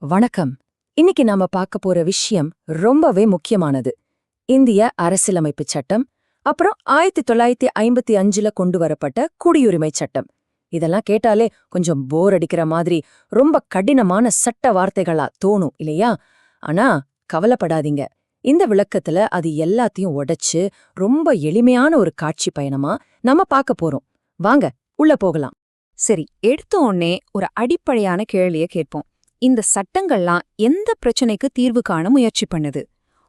வணக்கம். இன்னைக்கு நாம பார்க்க போற விஷயம் ரொம்பவே முக்கியமானது. இந்திய அரசியலமைப்பு சட்டம், அப்புறம் 1955ல கொண்டு வரப்பட்ட குடியுரிமை சட்டம். இதெல்லாம் கேட்டாலே கொஞ்சம் போர் அடிக்கிற மாதிரி ரொம்ப கடினமான சட்ட வார்த்தைகளா தோணும் இல்லையா? ஆனா கவலைப்படாதீங்க. இந்த விளக்கத்துல அது எல்லாத்தையும் உடைச்சு ரொம்ப எளிமையான ஒரு காட்சி பயணமா நம்ம பார்க்க போறோம். வாங்க உள்ள போகலாம். சரி, எடுத்த உடனே ஒரு அடிப்படையான கேள்விய கேட்போம். இந்த சட்டங்கள்லாம் எந்த பிரச்சனைக்கு தீர்வு காண முயற்சி பண்ணுது?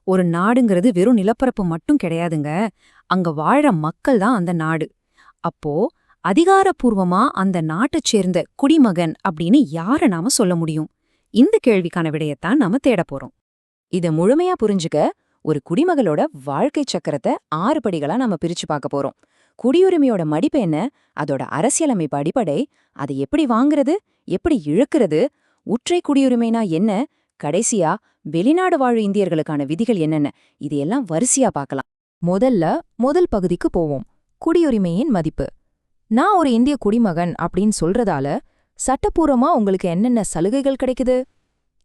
ஒரு நாடுங்கிறது வெறும் நிலப்பரப்பு மட்டும் கிடையாதுங்க. அங்க வாழற மக்கள் தான் அந்த நாடு. அப்போ அதிகாரப்பூர்வமா அந்த நாட்டைச் சேர்ந்த குடிமகன் அப்படின்னு யார நாம சொல்ல முடியும்? இந்த கேள்விக்கான விடையத்தான் நாம தேடப் போறோம். இத முழுமையா புரிஞ்சுக்க ஒரு குடிமகளோட வாழ்க்கை சக்கரத்தை 6 படிகளா நாம பிரிச்சு பார்க்க போறோம். குடியுரிமையோட மடிப்பு என்ன, அதோட அரசியலமைப்பு அடிப்படை, அதை எப்படி வாங்குறது, எப்படி இழக்கிறது, உற்றை குடியுரிமைனா என்ன, கடைசியா வெளிநாடு வாழு இந்தியர்களுக்கான விதிகள் என்னென்ன, இதையெல்லாம் வரிசையா பார்க்கலாம். முதல் பகுதிக்கு போவோம். குடியுரிமையின் மதிப்பு. நான் ஒரு இந்திய குடிமகன் அப்படின்னு சொல்றதால சட்டப்பூர்வமா உங்களுக்கு என்னென்ன சலுகைகள் கிடைக்குது?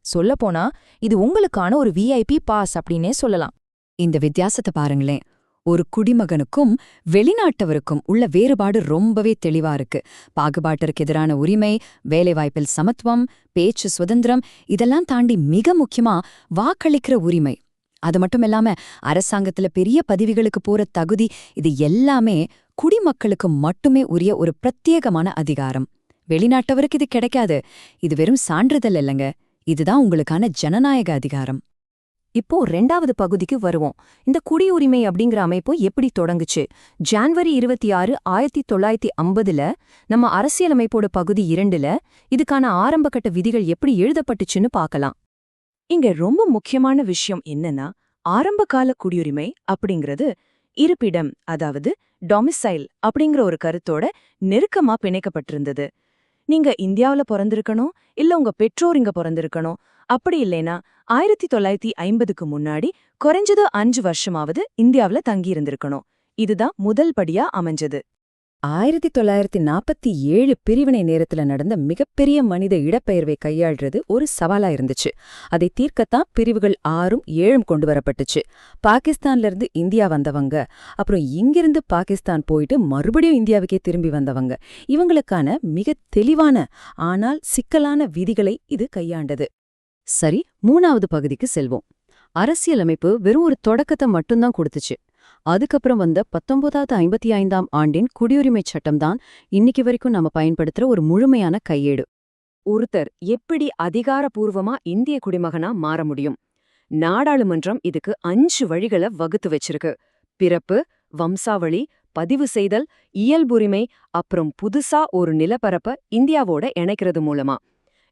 சொல்லப்போனா இது உங்களுக்கான ஒரு விஐபி பாஸ் அப்படின்னே சொல்லலாம். இந்த வித்தியாசத்தை பாருங்களேன். ஒரு குடிமகனுக்கும் வெளிநாட்டவருக்கும் உள்ள வேறுபாடு ரொம்பவே தெளிவா இருக்கு. பாகுபாட்டிற்கு எதிரான உரிமை, வேலைவாய்ப்பில் சமத்துவம், பேச்சு சுதந்திரம், இதெல்லாம் தாண்டி மிக முக்கியமா வாக்களிக்கிற உரிமை. அது மட்டும் இல்லாம அரசாங்கத்துல பெரிய பதவிகளுக்கு போற தகுதி, இது எல்லாமே குடிமக்களுக்கு மட்டுமே உரிய ஒரு பிரத்யேகமான அதிகாரம். வெளிநாட்டவருக்கு இது கிடைக்காது. இது வெறும் சான்றிதழ் இல்லைங்க, இதுதான் உங்களுக்கான ஜனநாயக அதிகாரம். இப்போ 2வது பகுதிக்கு வருவோம். இந்த குடியுரிமை அப்படிங்கிற அமைப்பு எப்படி தொடங்குச்சு? ஜான்வரி 26, 1950ல நம்ம அரசியலமைப்போட பகுதி 2ல இதுக்கான ஆரம்பகட்ட விதிகள் எப்படி எழுதப்பட்டுச்சுன்னு பார்க்கலாம். இங்க ரொம்ப முக்கியமான விஷயம் என்னன்னா, ஆரம்பகால குடியுரிமை அப்படிங்கிறது இருப்பிடம், அதாவது டொமிசைல் அப்படிங்கிற ஒரு கருத்தோட நெருக்கமா பிணைக்கப்பட்டிருந்தது. நீங்க இந்தியாவுல பிறந்திருக்கணும், இல்ல உங்க பெற்றோர் இங்க பிறந்திருக்கணும். அப்படி இல்லைனா 1950க்கு முன்னாடி குறைஞ்சது 5 வருஷமாவது இந்தியாவுல தங்கியிருந்திருக்கணும். இதுதான் முதல் படியா அமைஞ்சது. 1947 பிரிவினை நேரத்துல நடந்த மிகப்பெரிய மனித இடப்பெயர்வை கையாள்றது ஒரு சவாலா இருந்துச்சு. அதை தீர்க்கத்தான் பிரிவுகள் 6ம் 7ம் கொண்டு வரப்பட்டுச்சு. பாகிஸ்தான்ல இருந்து இந்தியா வந்தவங்க, அப்புறம் இங்கிருந்து பாகிஸ்தான் போயிட்டு மறுபடியும் இந்தியாவுக்கே திரும்பி வந்தவங்க, இவங்களுக்கான மிக தெளிவான ஆனால் சிக்கலான விதிகளை இது கையாண்டது. சரி, 3வது பகுதிக்கு செல்வோம். அரசியலமைப்பு வெறும் ஒரு தொடக்கத்தை மட்டும்தான் கொடுத்துச்சு. அதுக்கப்புறம் வந்த 1955ஆம் ஆண்டின் குடியுரிமை சட்டம்தான் இன்னைக்கு வரைக்கும் நம்ம பயன்படுத்துற ஒரு முழுமையான கையேடு. ஒருத்தர் எப்படி அதிகாரப்பூர்வமா இந்திய குடிமகனா மாற முடியும்? நாடாளுமன்றம் இதுக்கு 5 வழிகளை வகுத்து வச்சிருக்கு. பிறப்பு, வம்சாவளி, பதிவு செய்தல், இயல்புரிமை, அப்புறம் புதுசா ஒரு நிலப்பரப்ப இந்தியாவோட இணைக்கிறது மூலமா.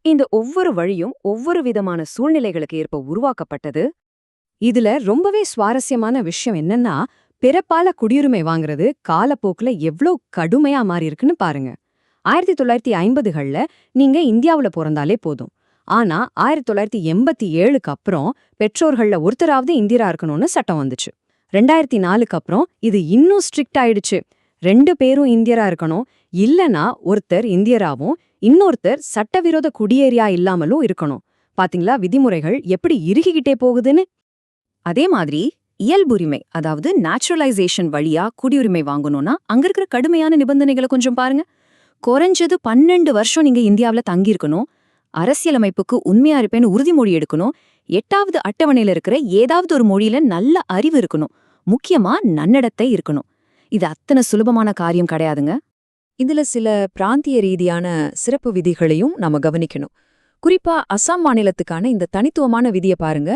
இந்த ஒவ்வொரு வழியும் ஒவ்வொரு விதமான சூழ்நிலைகளுக்கு ஏற்ப உருவாக்கப்பட்டது. இதுல ரொம்பவே சுவாரஸ்யமான விஷயம் என்னன்னா, பிறப்பால குடியுரிமை வாங்குறது காலப்போக்குல எவ்ளோ கடுமையா மாறி இருக்குன்னு பாருங்க. 1950கள்ல நீங்க இந்தியாவுல பிறந்தாலே போதும். ஆனா 1987க்கு அப்புறம் பெற்றோர்கள்ல ஒருத்தராவது இந்தியரா இருக்கணும்னு சட்டம் வந்துச்சு. 2004க்கு அப்புறம் இது இன்னும் ஸ்ட்ரிக்ட் ஆயிடுச்சு. 2 பேரும் இந்தியரா இருக்கணும், இல்லனா ஒருத்தர் இந்தியராவும் இன்னொருத்தர் சட்டவிரோத குடியேறியா இல்லாமலும் இருக்கணும். பாத்தீங்களா விதிமுறைகள் எப்படி இறுகிக்கிட்டே போகுதுன்னு? அதே மாதிரி இயல்புரிமை, அதாவது நேச்சுரலைசேஷன் வழியா குடியுரிமை வாங்கணும்னா அங்க இருக்கிற கடுமையான நிபந்தனைகளை கொஞ்சம் பாருங்க. குறைஞ்சது 12 வருஷம் நீங்க இந்தியாவுல தங்கியிருக்கணும், அரசியலமைப்புக்கு உண்மையா இருப்பேன்னு உறுதிமொழி எடுக்கணும், 8வது அட்டவணையில இருக்கிற ஏதாவது ஒரு மொழியில நல்ல அறிவு இருக்கணும், முக்கியமா நன்னடத்தை இருக்கணும். இது அத்தனை சுலபமான காரியம் கிடையாதுங்க. இதுல சில பிராந்திய ரீதியான சிறப்பு விதிகளையும் நாம கவனிக்கணும். குறிப்பா அசாம் மாநிலத்துக்கான இந்த தனித்துவமான விதிய பாருங்க.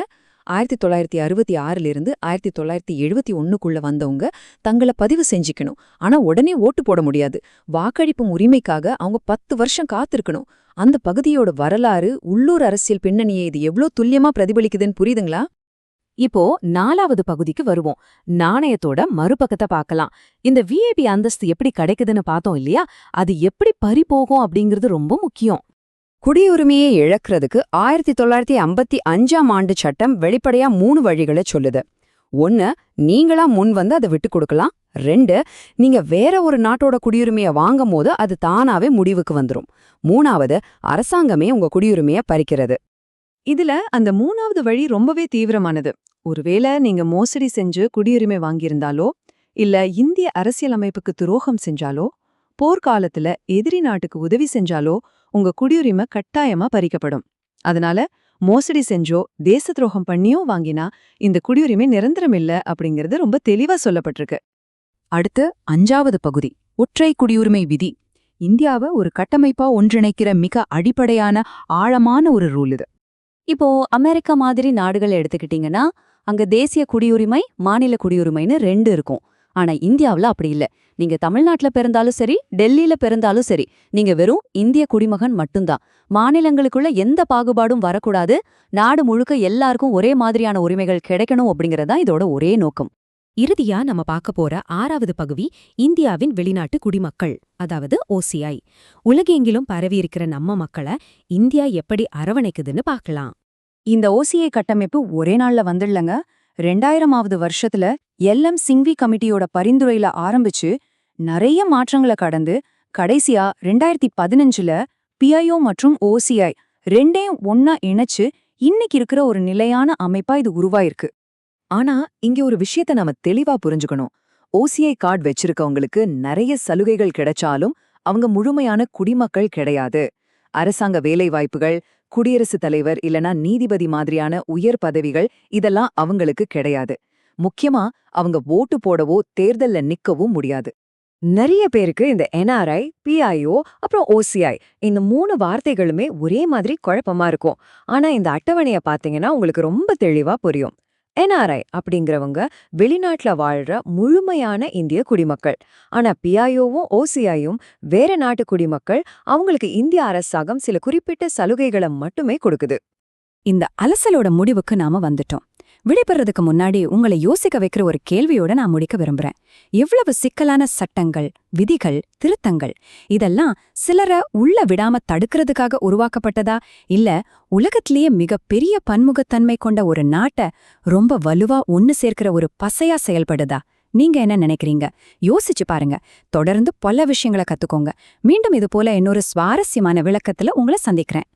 1966லிருந்து 1971க்குள்ள வந்தவங்க தங்களை பதிவு செஞ்சுக்கணும். ஆனா உடனே ஓட்டு போட முடியாது. வாக்களிப்பும் உரிமைக்காக அவங்க 10 வருஷம் காத்திருக்கணும். அந்த பகுதியோட வரலாறு, உள்ளூர் அரசியல் பின்னணியை இது எவ்ளோ துல்லியமா பிரதிபலிக்குதுன்னு புரியுதுங்களா? இப்போ 4வது பகுதிக்கு வருவோம். நாணயத்தோட மறுபக்கத்தை பார்க்கலாம். இந்த விஐபி அந்தஸ்து எப்படி கிடைக்குதுன்னு பார்த்தோம் இல்லையா? அது எப்படி பறிபோகும் அப்படிங்கிறது ரொம்ப முக்கியம். குடியுரிமையை இழக்கிறதுக்கு 1955ஆம் ஆண்டு சட்டம் வெளிப்படையா 3 வழிகளை சொல்லுது. 1, நீங்களா முன் வந்து அதை விட்டு கொடுக்கலாம். 2, நீங்க வேற ஒரு நாட்டோட குடியுரிமையை வாங்கும் போது அது தானாவே முடிவுக்கு வந்துரும். 3வது, அரசாங்கமே உங்க குடியுரிமையை பறிக்கிறது. இதுல அந்த 3வது வழி ரொம்பவே தீவிரமானது. ஒருவேளை நீங்க மோசடி செஞ்சு குடியுரிமை வாங்கியிருந்தாலோ, இல்ல இந்திய அரசியலமைப்புக்கு துரோகம் செஞ்சாலோ, போர்க்காலத்துல எதிரி நாட்டுக்கு உதவி செஞ்சாலோ உங்க குடியுரிமை கட்டாயமா பறிக்கப்படும். அதனால மோசடி செஞ்சோ தேச துரோகம் பண்ணியோ வாங்கினா இந்த குடியுரிமை நிரந்தரம் இல்ல அப்படிங்கிறது ரொம்ப தெளிவா சொல்லப்பட்டிருக்கு. அடுத்து 5வது பகுதி, ஒற்றை குடியுரிமை விதி. இந்தியாவை ஒரு கட்டமைப்பா ஒன்றிணைக்கிற மிக அடிப்படையான ஆழமான ஒரு ரூல் இது. இப்போ அமெரிக்கா மாதிரி நாடுகள் எடுத்துக்கிட்டீங்கன்னா அங்க தேசிய குடியுரிமை, மாநில குடியுரிமைன்னு 2 இருக்கும். ஆனா இந்தியாவுல அப்படி இல்ல. நீங்க தமிழ்நாட்டுல பிறந்தாலும் சரி, டெல்லியில பிறந்தாலும் சரி, நீங்க வெறும் இந்திய குடிமகன் மட்டும்தான். மாநிலங்களுக்குள்ள எந்த பாகுபாடும் வரக்கூடாது, நாடு முழுக்க எல்லாருக்கும் ஒரே மாதிரியான உரிமைகள் கிடைக்கணும் அப்படிங்கறதா இதோட ஒரே நோக்கம். இறுதியா நம்ம பார்க்க போற 6வது பகுதி இந்தியாவின் வெளிநாட்டு குடிமக்கள், அதாவது OCI. உலகெங்கிலும் பரவியிருக்கிற நம்ம மக்களை இந்தியா எப்படி அரவணைக்குதுன்னு பார்க்கலாம். இந்த OCI கட்டமைப்பு ஒரே நாள்ல வந்துடலங்க. 2000வது வருஷத்துல LM சிங்வி கமிட்டியோட பரிந்துரையில ஆரம்பிச்சு நிறைய மாற்றங்களை கடந்து கடைசியா 2015ல PIO மற்றும் OCI ரெண்டையும் ஒன்னா இணைச்சு இன்னைக்கு இருக்கிற ஒரு நிலையான அமைப்பா இது உருவாயிருக்கு. ஆனா இங்க ஒரு விஷயத்த நாம தெளிவா புரிஞ்சுக்கணும். OCI கார்டு வச்சிருக்கவங்களுக்கு நிறைய சலுகைகள் கிடைச்சாலும் அவங்க முழுமையான குடிமக்கள் கிடையாது. அரசாங்க வேலைவாய்ப்புகள், குடியரசுத் தலைவர் இல்லனா நீதிபதி மாதிரியான உயர் பதவிகள் இதெல்லாம் அவங்களுக்கு கிடையாது. முக்கியமா அவங்க ஓட்டு போடவோ தேர்தல்ல நிக்கவும் முடியாது. நிறைய பேருக்கு இந்த NRI, PIO அப்புறம் OCI இந்த 3 வார்த்தைகளுமே ஒரே மாதிரி குழப்பமா இருக்கும். ஆனா இந்த அட்டவணைய பாத்தீங்கன்னா உங்களுக்கு ரொம்ப தெளிவா புரியும். NRI அப்படிங்கிறவங்க வெளிநாட்டுல வாழ்ற முழுமையான இந்திய குடிமக்கள். ஆனா PIOவும் OCIயும் வேற நாட்டு குடிமக்கள். அவங்களுக்கு இந்திய அரசாங்கம் சில குறிப்பிட்ட சலுகைகளை மட்டுமே கொடுக்குது. இந்த அலசலோட முடிவுக்கு நாம வந்துட்டோம். விடைபெறதுக்கு முன்னாடி உங்களை யோசிக்க வைக்கிற ஒரு கேள்வியோட நான் முடிக்க விரும்புறேன். எவ்வளவு சிக்கலான சட்டங்கள், விதிகள், திருத்தங்கள் இதெல்லாம் சிலரை உள்ள விடாம தடுக்கிறதுக்காக உருவாக்கப்பட்டதா, இல்ல உலகத்திலேயே மிகப்பெரிய பன்முகத்தன்மை கொண்ட ஒரு நாட்டை ரொம்ப வலுவா ஒன்னு சேர்க்கிற ஒரு பசையா செயல்படுதா? நீங்க என்ன நினைக்கிறீங்க? யோசிச்சு பாருங்க. தொடர்ந்து பல விஷயங்களை கத்துக்கோங்க. மீண்டும் இது போல இன்னொரு சுவாரஸ்யமான விளக்கத்துல உங்களை சந்திக்கிறேன்.